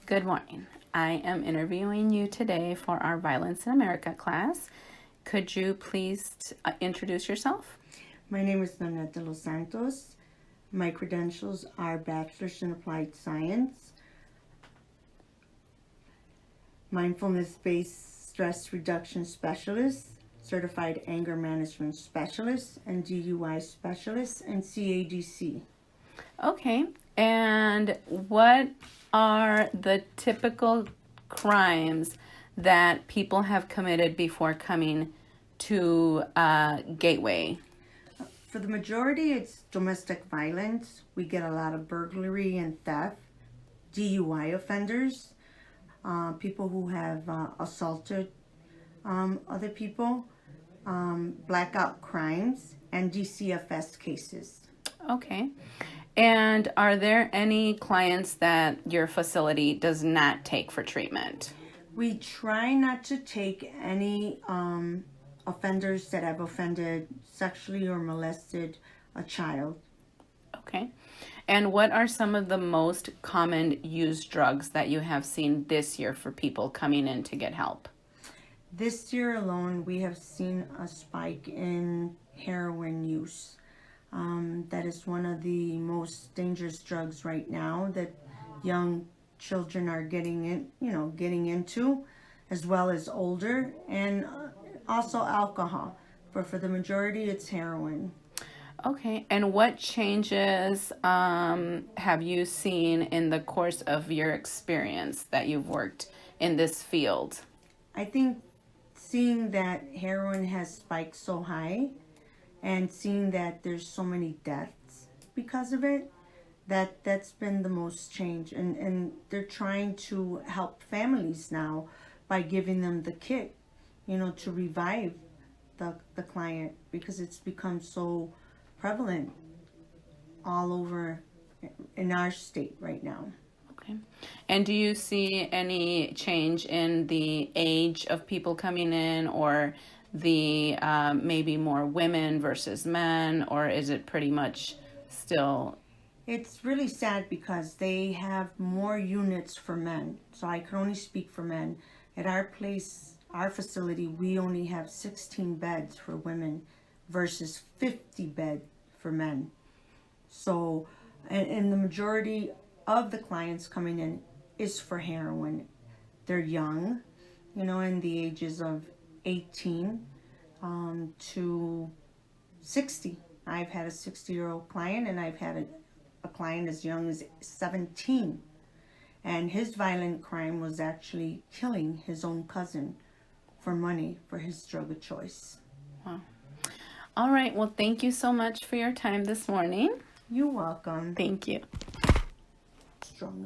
Good morning. I am interviewing you today for our Violence in America class. Could you please introduce yourself? My name is Nanette de los Santos. My credentials are Bachelor's in Applied Science, Mindfulness-Based Stress Reduction Specialist, Certified Anger Management Specialist, and DUI Specialist, and CADC. Okay. And what are the typical crimes that people have committed before coming to Gateway? For the majority, it's domestic violence. We get a lot of burglary and theft, DUI offenders, people who have assaulted other people, blackout crimes, and DCFS cases. Okay. And are there any clients that your facility does not take for treatment? We try not to take any offenders that have offended sexually or molested a child. Okay. And what are some of the most common used drugs that you have seen this year for people coming in to get help? This year alone, we have seen a spike in heroin use. That is one of the most dangerous drugs right now that young children are getting into, as well as older, and also alcohol. But for the majority, it's heroin. Okay. And what changes have you seen in the course of your experience that you've worked in this field? I think seeing that heroin has spiked so high and seeing that there's so many deaths because of it, that's been the most change. And they're trying to help families now by giving them the kit, to revive the client, because it's become so prevalent all over in our state right now. Okay. And do you see any change in the age of people coming in, or the maybe more women versus men, or is it pretty much still? It's really sad because they have more units for men. So I can only speak for men. At our place, our facility, we only have 16 beds for women versus 50 beds for men. So, and the majority of the clients coming in is for heroin. They're young, in the ages of 18 to 60. I've had a 60-year-old client, and I've had a client as young as 17. And his violent crime was actually killing his own cousin for money for his drug of choice. Wow. All right. Well, thank you so much for your time this morning. You're welcome. Thank you. Strong.